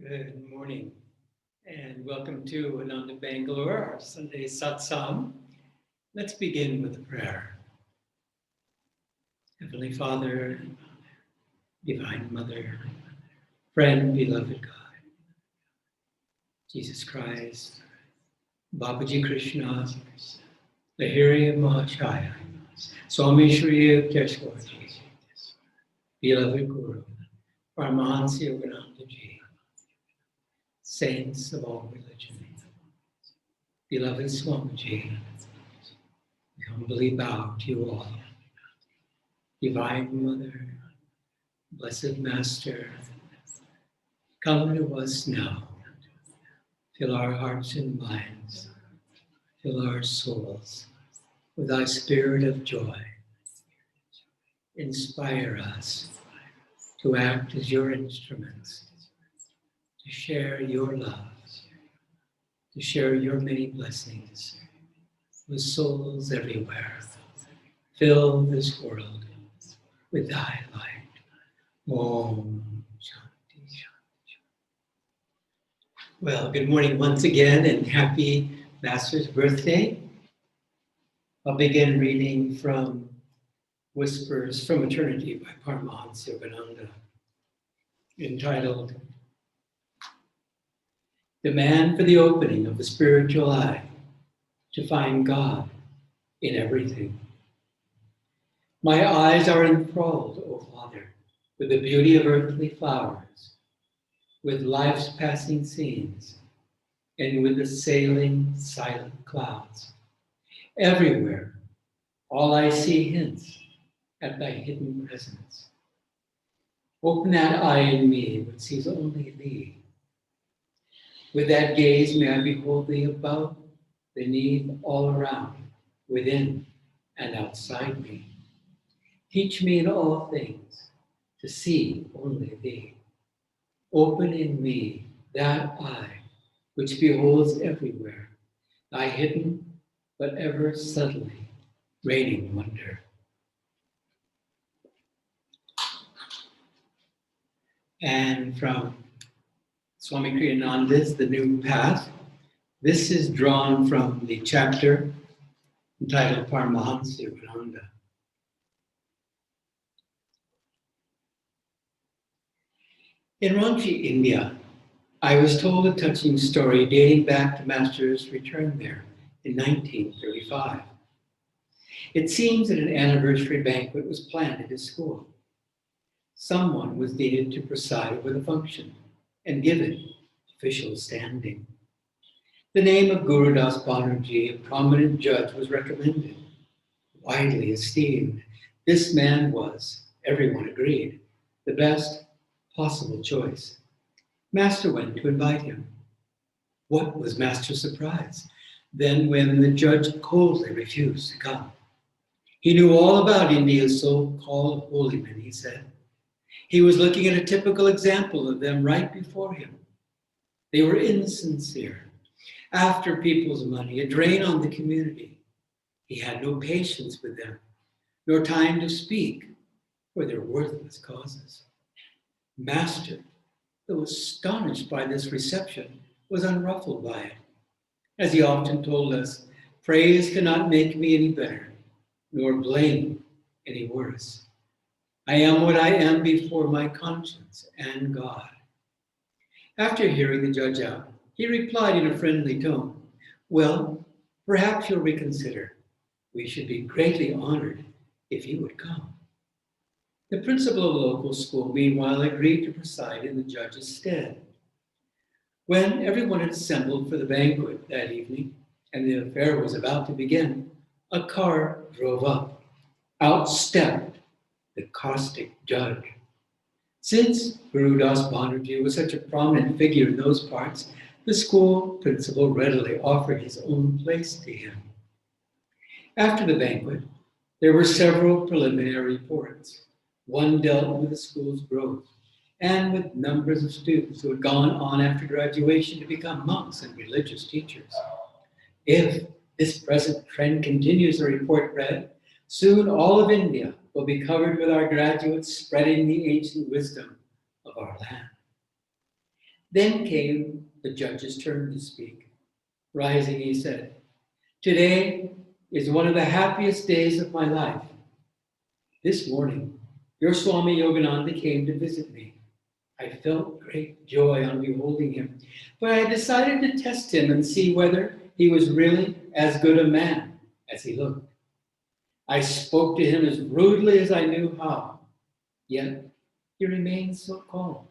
Good morning, and welcome to Ananda Bangalore, our Sunday Satsang. Let's begin with a prayer. Heavenly Father, Divine Mother, friend, beloved God, Jesus Christ, Babaji Krishna, Lahiri Mahachaya, Swami Shri Yukteswarji, beloved Guru, Paramahansa Yoganandaji, saints of all religions, beloved Swamiji, we humbly bow to you all. Divine Mother, Blessed Master, come to us now. Fill our hearts and minds, fill our souls with thy spirit of joy. Inspire us to act as your instruments, to share your love, to share your many blessings with souls everywhere. Fill this world with thy light. Om Shanti Shanti. Well, good morning once again and happy Master's birthday. I'll begin reading from Whispers from Eternity by Paramahansa Yogananda, entitled Demand for the Opening of the Spiritual Eye to Find God in Everything. My eyes are enthralled, O Father, with the beauty of earthly flowers, with life's passing scenes, and with the sailing, silent clouds. Everywhere, all I see hints at thy hidden presence. Open that eye in me which sees only thee. With that gaze may I behold thee above, beneath, all around, within and outside me. Teach me in all things to see only thee. Open in me that eye which beholds everywhere thy hidden but ever subtly reigning wonder. And from Swami Kriyananda's The New Path, this is drawn from the chapter entitled Paramahansa Yogananda. In Ranchi, India, I was told a touching story dating back to Master's return there in 1935. It seems that an anniversary banquet was planned at his school. Someone was needed to preside over the function and give it official standing. The name of Guru Das Banerjee, a prominent judge, was recommended. Widely esteemed, this man was, everyone agreed, the best possible choice. Master went to invite him. What was Master's surprise then when the judge coldly refused to come? He knew all about India's so-called holy men, he said. He was looking at a typical example of them right before him. They were insincere, after people's money, a drain on the community. He had no patience with them, nor time to speak for their worthless causes. Master, though astonished by this reception, was unruffled by it. As he often told us, praise cannot make me any better, nor blame any worse. I am what I am before my conscience and God. After hearing the judge out, he replied in a friendly tone, well, perhaps you'll reconsider. We should be greatly honored if you would come. The principal of the local school, meanwhile, agreed to preside in the judge's stead. When everyone had assembled for the banquet that evening, and the affair was about to begin, a car drove up. Out stepped the caustic judge. Since Guru Das Banerjee was such a prominent figure in those parts, the school principal readily offered his own place to him. After the banquet, there were several preliminary reports. One dealt with the school's growth and with numbers of students who had gone on after graduation to become monks and religious teachers. If this present trend continues, the report read, soon all of India will be covered with our graduates spreading the ancient wisdom of our land. Then came the judge's turn to speak. Rising, he said, "Today is one of the happiest days of my life. This morning, your Swami Yogananda came to visit me. I felt great joy on beholding him, but I decided to test him and see whether he was really as good a man as he looked. I spoke to him as rudely as I knew how, yet he remained so calm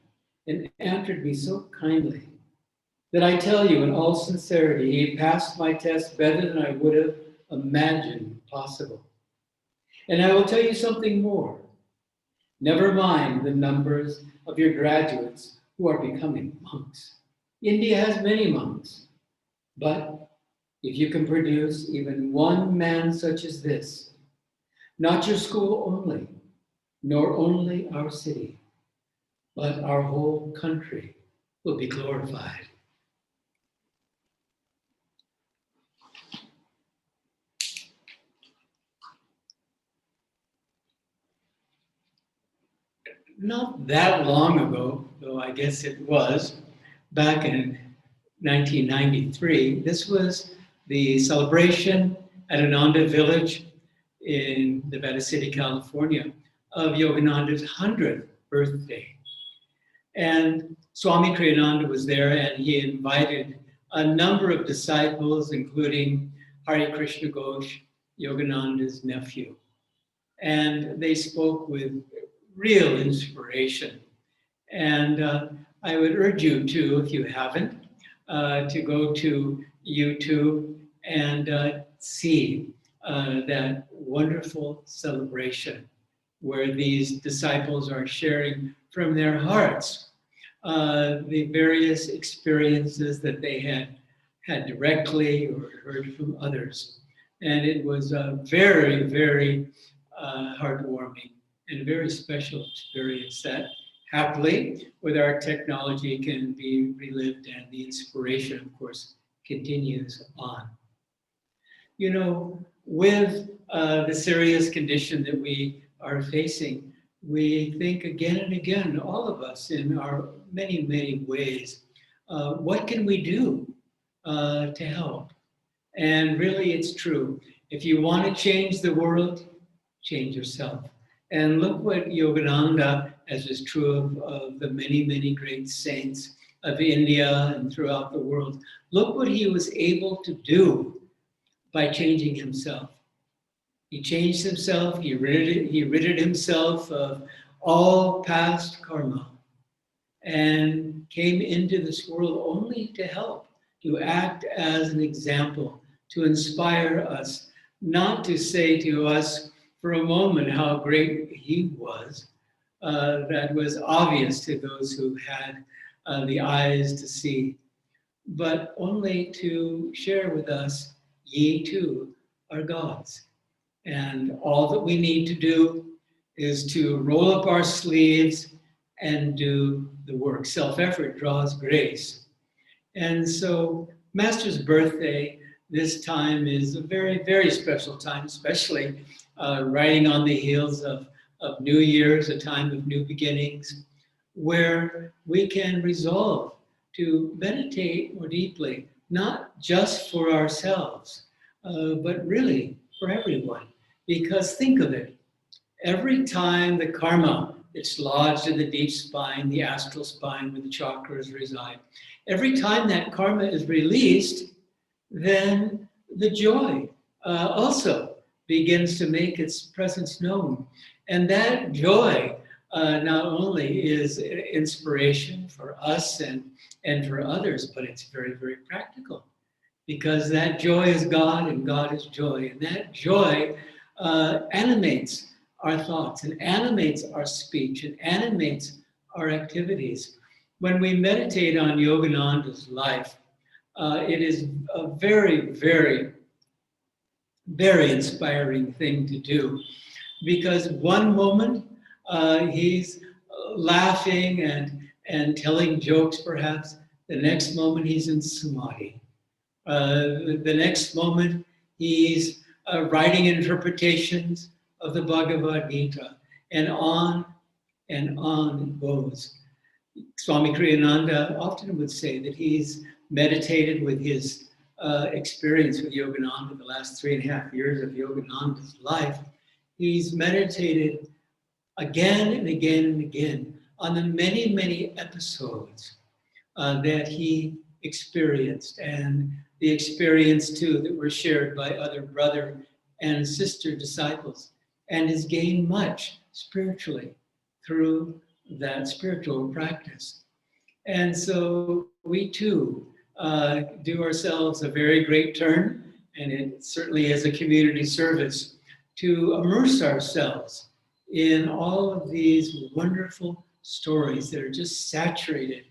and answered me so kindly that I tell you in all sincerity, he passed my test better than I would have imagined possible. And I will tell you something more. Never mind the numbers of your graduates who are becoming monks. India has many monks, but if you can produce even one man such as this, not your school only, nor only our city, but our whole country will be glorified." Not that long ago, though I guess it was, back in 1993, this was the celebration at Ananda Village in Nevada City, California, of Yogananda's 100th birthday. And Swami Kriyananda was there, and he invited a number of disciples, including Hari Krishna Ghosh, Yogananda's nephew. And they spoke with real inspiration. And I would urge you to, if you haven't, to go to YouTube and see that wonderful celebration where these disciples are sharing from their hearts the various experiences that they had directly or heard from others. And it was a very, very heartwarming and a very special experience that happily, with our technology, can be relived, and the inspiration, of course, continues on. You know, with the serious condition that we are facing, we think again and again, all of us in our many, many ways, what can we do to help? And really, it's true. If you want to change the world, change yourself. And look what Yogananda, as is true of the many, many great saints of India and throughout the world, look what he was able to do by changing himself. He changed himself, he ridded himself of all past karma and came into this world only to help, to act as an example, to inspire us, not to say to us for a moment how great he was. That was obvious to those who had the eyes to see, but only to share with us, ye too are gods. And all that we need to do is to roll up our sleeves and do the work. Self-effort draws grace. And so Master's birthday this time is a very, very special time, especially riding on the heels of New Year's, a time of new beginnings, where we can resolve to meditate more deeply, not just for ourselves, but really for everyone. Because think of it, every time the karma that's lodged in the deep spine, the astral spine where the chakras reside, every time that karma is released, then the joy also begins to make its presence known. And that joy not only is inspiration for us and for others, but it's very, very practical. Because that joy is God and God is joy. And that joy animates our thoughts and animates our speech and animates our activities. When we meditate on Yogananda's life, it is a very, very, very inspiring thing to do. Because one moment he's laughing and telling jokes perhaps, the next moment he's in samadhi. The next moment he's writing interpretations of the Bhagavad Gita, and on it goes. Swami Kriyananda often would say that he's meditated with his experience with Yogananda, the last 3.5 years of Yogananda's life. He's meditated again and again and again on the many, many episodes that he experienced, and the experience too that were shared by other brother and sister disciples, and has gained much spiritually through that spiritual practice. And so we too do ourselves a very great turn, and it certainly as a community service, to immerse ourselves in all of these wonderful stories that are just saturated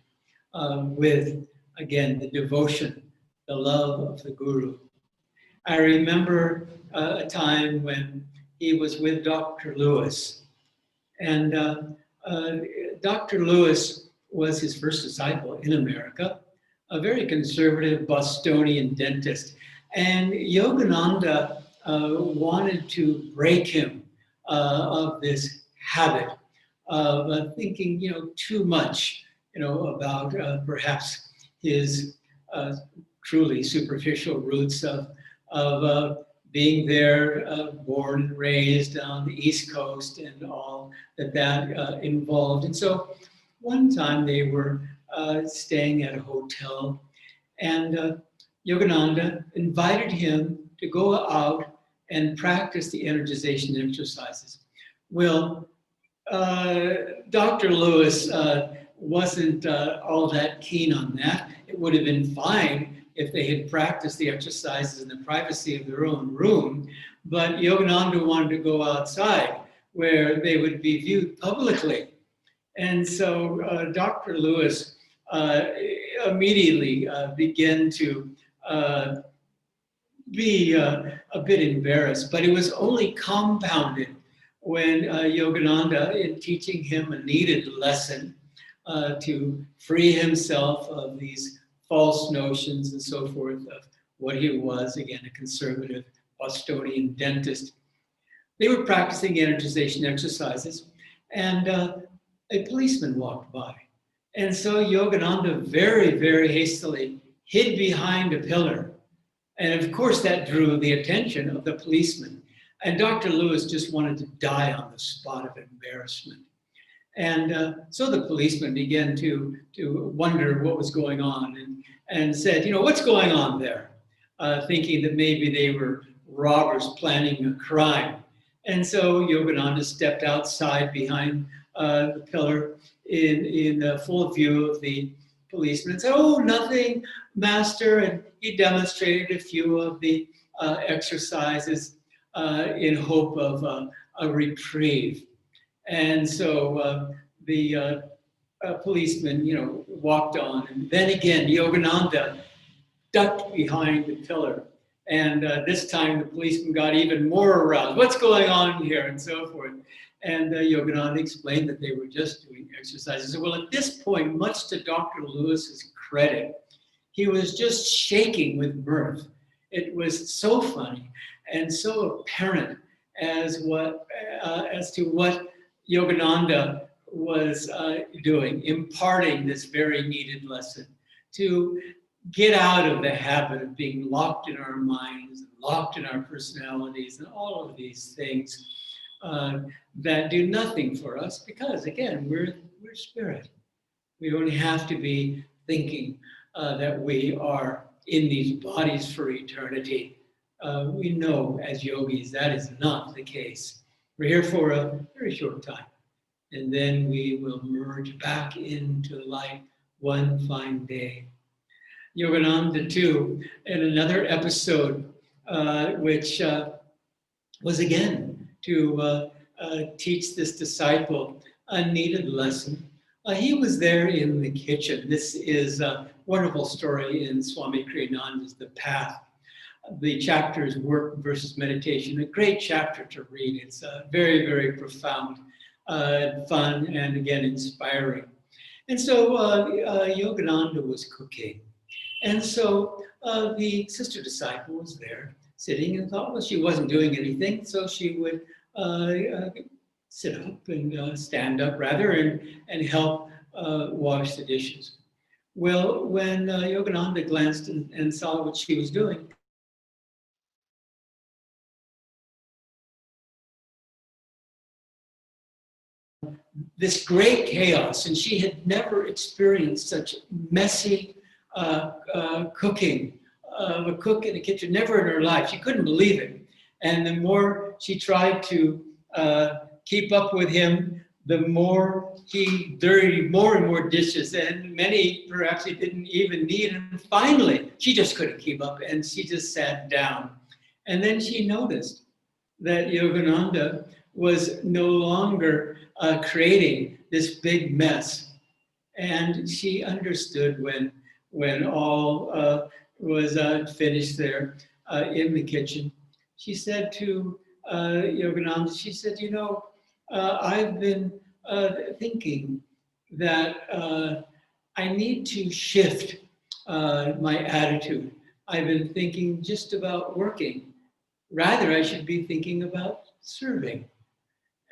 with, again, the devotion, the love of the Guru. I remember a time when he was with Dr. Lewis, and Dr. Lewis was his first disciple in America, a very conservative Bostonian dentist. And Yogananda wanted to break him of this habit of thinking, too much, about perhaps his truly superficial roots of being there, born and raised on the East Coast and all that involved. And so one time they were staying at a hotel, and Yogananda invited him to go out and practice the energization exercises. Well, Dr. Lewis wasn't all that keen on that. It would have been fine if they had practiced the exercises in the privacy of their own room, but Yogananda wanted to go outside where they would be viewed publicly. And so Dr. Lewis immediately began to be a bit embarrassed, but it was only compounded when Yogananda, in teaching him a needed lesson to free himself of these false notions and so forth of what he was, again, a conservative Bostonian dentist. They were practicing energization exercises, and a policeman walked by. And so Yogananda very, very hastily hid behind a pillar. And of course, that drew the attention of the policeman. And Dr. Lewis just wanted to die on the spot of embarrassment. And so the policeman began to wonder what was going on and said, what's going on there? Thinking that maybe they were robbers planning a crime. And so Yogananda stepped outside behind the pillar in full view of the policeman and said, "Oh, nothing, master." And he demonstrated a few of the exercises in hope of a reprieve. And so the policeman, walked on. And then again, Yogananda ducked behind the pillar. And this time the policeman got even more aroused. What's going on here? And so forth. And Yogananda explained that they were just doing exercises. Well, at this point, much to Dr. Lewis's credit, he was just shaking with mirth. It was so funny and so apparent as to what Yogananda was doing, imparting this very needed lesson to get out of the habit of being locked in our minds, locked in our personalities, and all of these things that do nothing for us because, again, we're spirit. We only have to be thinking that we are in these bodies for eternity. We know as yogis that is not the case. We're here for a very short time, and then we will merge back into the light one fine day. Yogananda, too, in another episode, which was again to teach this disciple a needed lesson. He was there in the kitchen. This is a wonderful story in Swami Kriyananda's The Path. The chapter is Work versus Meditation, a great chapter to read. It's very, very profound, fun, and again, inspiring. And so Yogananda was cooking. And so the sister disciple was there sitting and thought, well, she wasn't doing anything, so she would sit up and stand up rather and help wash the dishes. Well, when Yogananda glanced and saw what she was doing, this great chaos, and she had never experienced such messy cooking, a cook in the kitchen, never in her life. She couldn't believe it. And the more she tried to keep up with him, the more he dirtied more and more dishes, and many perhaps he didn't even need. And finally, she just couldn't keep up, and she just sat down. And then she noticed that Yogananda was no longer creating this big mess. And she understood when all was finished there in the kitchen. She said to Yogananda, she said, I've been thinking that I need to shift my attitude. I've been thinking just about working. Rather, I should be thinking about serving.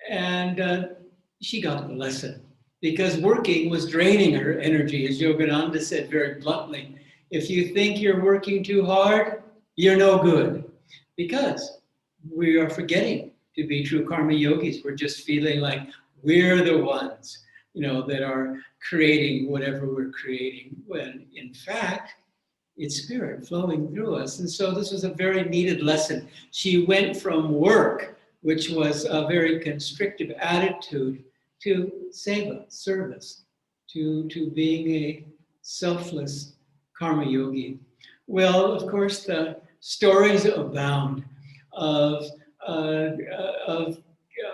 And she got the lesson because working was draining her energy, as Yogananda said very bluntly. If you think you're working too hard, you're no good. Because we are forgetting to be true karma yogis. We're just feeling like we're the ones, that are creating whatever we're creating, when in fact, it's spirit flowing through us. And so this was a very needed lesson. She went from work, which was a very constrictive attitude, to seva, service, to being a selfless karma yogi. Well, of course, the stories abound of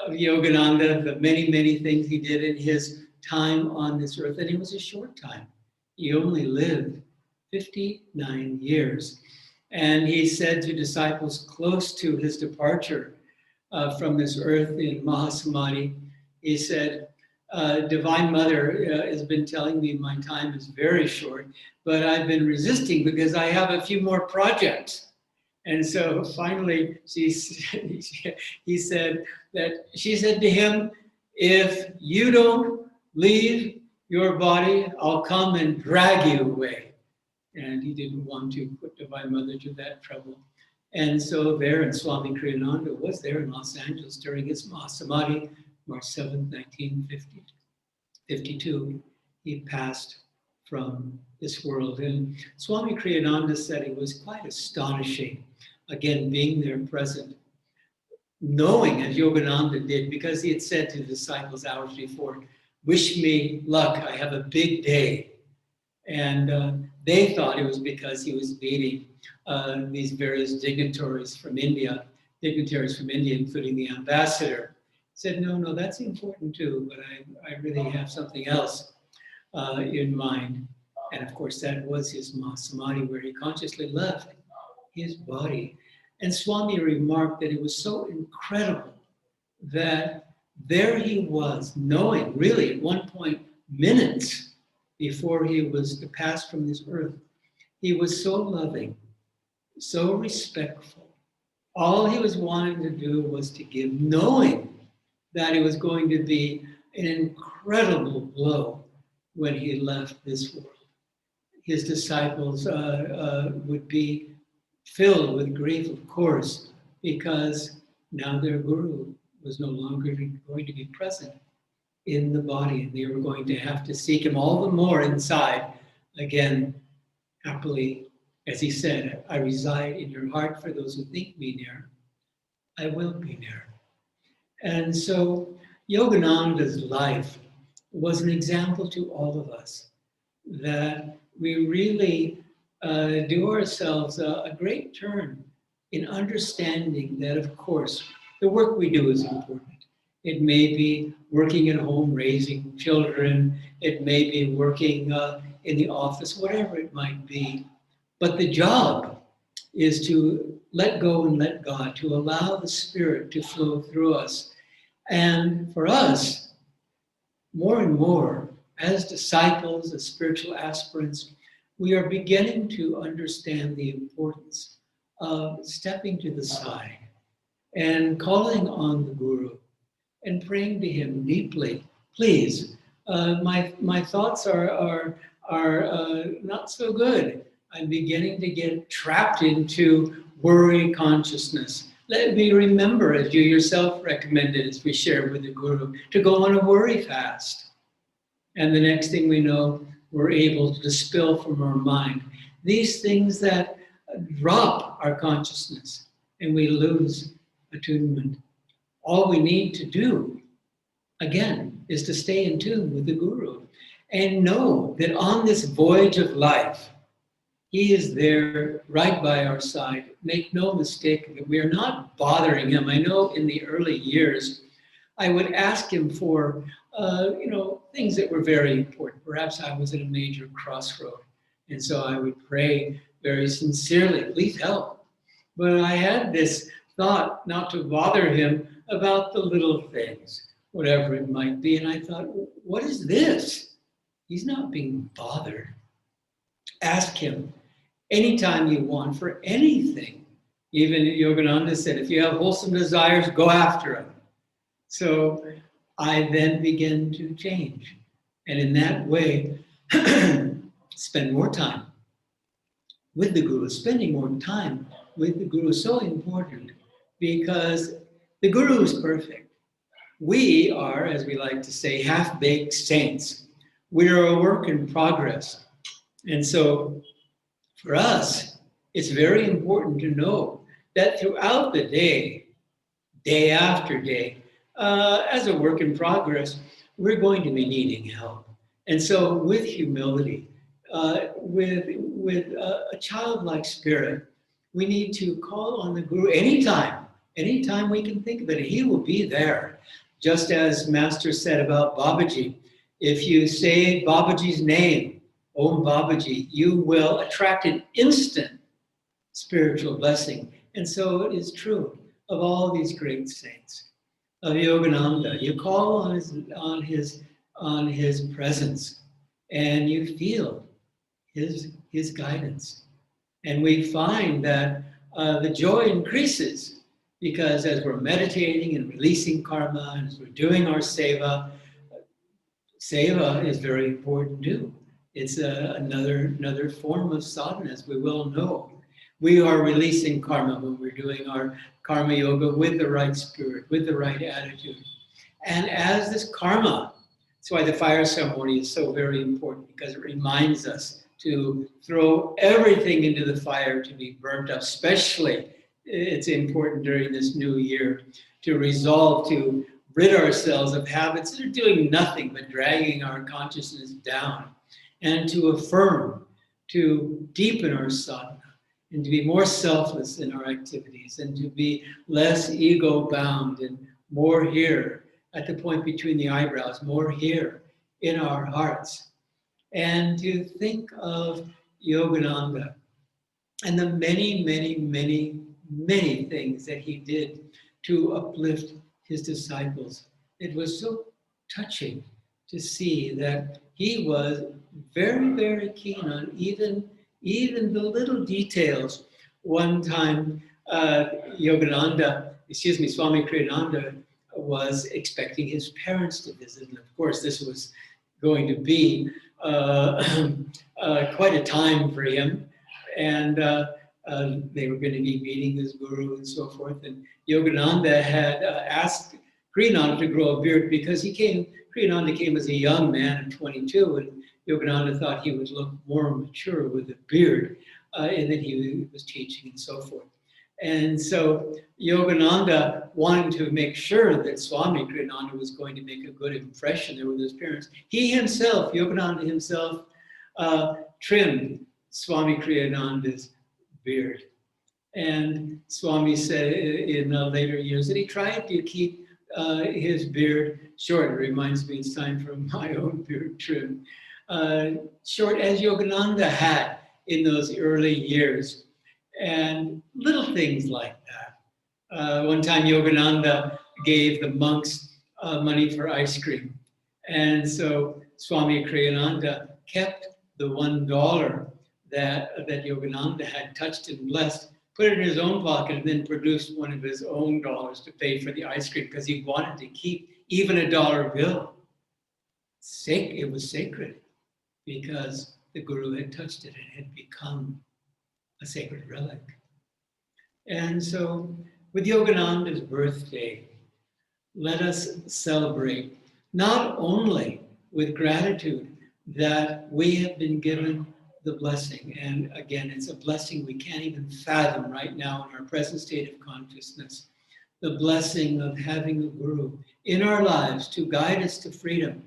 Yogananda, the many, many things he did in his time on this earth. And it was a short time. He only lived 59 years. And he said to disciples close to his departure from this earth in Mahasamadhi, he said, Divine Mother has been telling me my time is very short, but I've been resisting because I have a few more projects. And so finally, he said that she said to him, if you don't leave your body, I'll come and drag you away. And he didn't want to put Divine Mother to that trouble. And so there, and Swami Kriyananda was there in Los Angeles during his Mahasamadhi, March 7th, 1952, he passed from this world. And Swami Kriyananda said it was quite astonishing, again, being there present, knowing as Yogananda did, because he had said to the disciples hours before, wish me luck, I have a big day. And they thought it was because he was meeting these various dignitaries from India, including the ambassador. Said, no, that's important too, but I really have something else in mind. And of course, that was his Mahasamadhi, where he consciously left his body. And Swami remarked that it was so incredible that there he was, knowing really at one point, minutes before he was to pass from this earth, he was so loving, so respectful. All he was wanting to do was to give, knowing that it was going to be an incredible blow when he left this world. His disciples would be filled with grief, of course, because now their guru was no longer going to be present in the body, and they were going to have to seek him all the more inside. Again, happily, as he said, I reside in your heart for those who think me near. I will be near. And so Yogananda's life was an example to all of us that we really do ourselves a great turn in understanding that, of course, the work we do is important. It may be working at home, raising children. It may be working in the office, whatever it might be. But the job is to let go and let God, to allow the Spirit to flow through us. And for us, more and more, as disciples, as spiritual aspirants, we are beginning to understand the importance of stepping to the side and calling on the Guru and praying to him deeply, please My thoughts are not so good. I'm beginning to get trapped into worry consciousness. Let me remember, as you yourself recommended, as we shared with the Guru, to go on a worry fast. And the next thing we know, we're able to dispel from our mind these things that drop our consciousness and we lose attunement. All we need to do, again, is to stay in tune with the Guru and know that on this voyage of life, he is there right by our side. Make no mistake that we are not bothering him. I know in the early years, I would ask him for, things that were very important. Perhaps I was at a major crossroad. And so I would pray very sincerely, please help. But I had this thought not to bother him about the little things, whatever it might be. And I thought, what is this? He's not being bothered. Ask him anytime you want for anything. Even Yogananda said, if you have wholesome desires, go after them. So I then begin to change. And in that way, spend more time with the Guru. Spending more time with the Guru is so important because the Guru is perfect. We are, as we like to say, half-baked saints. We are a work in progress. And so for us, it's very important to know that throughout the day, day after day, as a work in progress, we're going to be needing help. And so with humility, with a childlike spirit, we need to call on the Guru anytime we can think of it. He will be there. Just as Master said about Babaji, if you say Babaji's name, Om Babaji, you will attract an instant spiritual blessing. And so it is true of all these great saints. Of Yogananda, you call on his presence, and you feel his guidance. And we find that the joy increases because as we're meditating and releasing karma, and as we're doing our seva is very important too. It's another form of sadhana, as we well know. We are releasing karma when we're doing our karma yoga with the right spirit, with the right attitude. And as this karma, that's why the fire ceremony is so very important, because it reminds us to throw everything into the fire to be burnt up. Especially, it's important during this new year to resolve to rid ourselves of habits that are doing nothing but dragging our consciousness down, and to affirm, to deepen our sadhana, and to be more selfless in our activities, and to be less ego-bound and more here at the point between the eyebrows, more here in our hearts. And to think of Yogananda and the many, many, many, many things that he did to uplift his disciples. It was so touching to see that he was very, very keen on even the little details. One time, Swami Kriyananda was expecting his parents to visit. And of course, this was going to be quite a time for him. And they were going to be meeting his guru and so forth. And Yogananda had asked Kriyananda to grow a beard because Kriyananda came as a young man at 22, and Yogananda thought he would look more mature with a beard, and that he was teaching and so forth. And so Yogananda, wanting to make sure that Swami Kriyananda was going to make a good impression there with his parents, Yogananda himself, trimmed Swami Kriyananda's beard. And Swami said in later years that he tried to keep his beard short. It reminds me it's time for my own beard trim. Short as Yogananda had in those early years. And little things like that. One time Yogananda gave the monks money for ice cream. And so Swami Kriyananda kept the $1 that Yogananda had touched and blessed, put it in his own pocket, and then produced one of his own dollars to pay for the ice cream because he wanted to keep even a dollar bill. it was sacred because the Guru had touched it and had become a sacred relic. And so with Yogananda's birthday, let us celebrate not only with gratitude that we have been given the blessing, and again, it's a blessing we can't even fathom right now in our present state of consciousness, the blessing of having a Guru in our lives to guide us to freedom,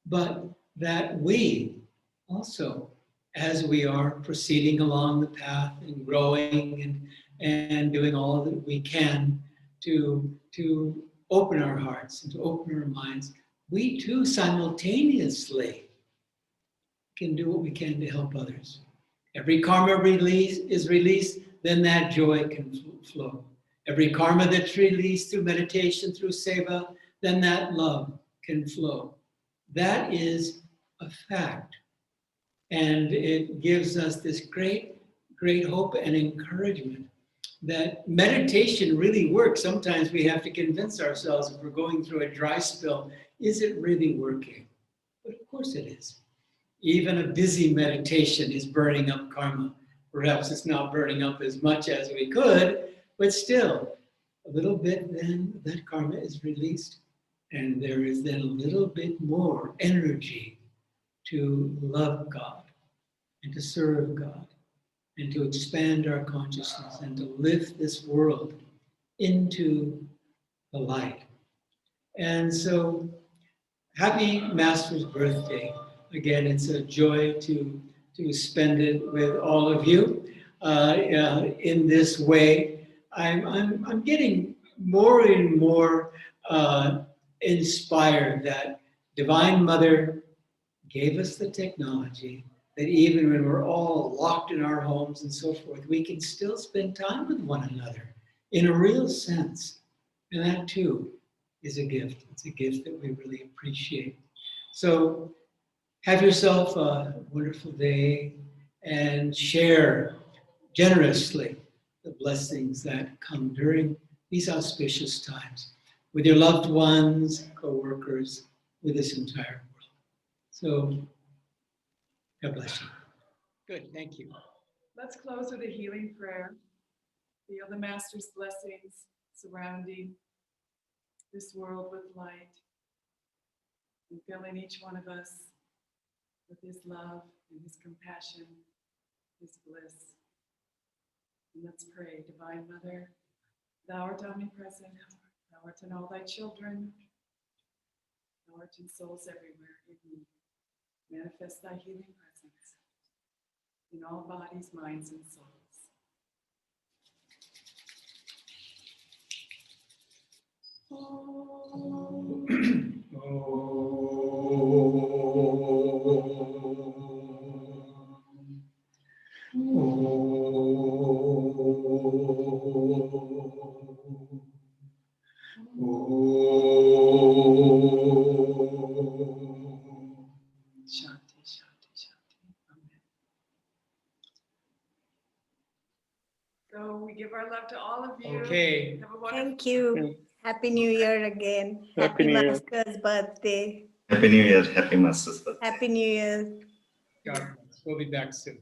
but that we also, as we are proceeding along the path and growing and doing all that we can to open our hearts and to open our minds, we too simultaneously can do what we can to help others. Every karma is released, then that joy can flow. Every karma that's released through meditation, through seva, then that love can flow. That is a fact. And it gives us this great, great hope and encouragement that meditation really works. Sometimes we have to convince ourselves if we're going through a dry spell, is it really working? But of course it is. Even a busy meditation is burning up karma. Perhaps it's not burning up as much as we could, but still, a little bit, then that karma is released. And there is then a little bit more energy to love God and to serve God and to expand our consciousness and to lift this world into the light. And so, happy Master's birthday. Again, it's a joy to spend it with all of you in this way. I'm getting more and more inspired that Divine Mother gave us the technology that even when we're all locked in our homes and so forth, we can still spend time with one another in a real sense. And that too is a gift. It's a gift that we really appreciate. So have yourself a wonderful day and share generously the blessings that come during these auspicious times with your loved ones, co-workers, with this entire world. So, God bless you. Good, thank you. Let's close with a healing prayer. Feel the Master's blessings surrounding this world with light, and filling each one of us with His love and His compassion, His bliss. And let's pray. Divine Mother, Thou art omnipresent, Thou art in all Thy children, Thou art in souls everywhere in me. Manifest Thy healing presence in all bodies, minds, and souls. Shanti, Shanti, Shanti. Amen. So we give our love to all of you. Okay. Have a wonderful Thank you. Happy New Year again. Happy New Year. Master's birthday. Happy New Year. Happy Master's birthday. Happy New Year. God bless. We'll be back soon.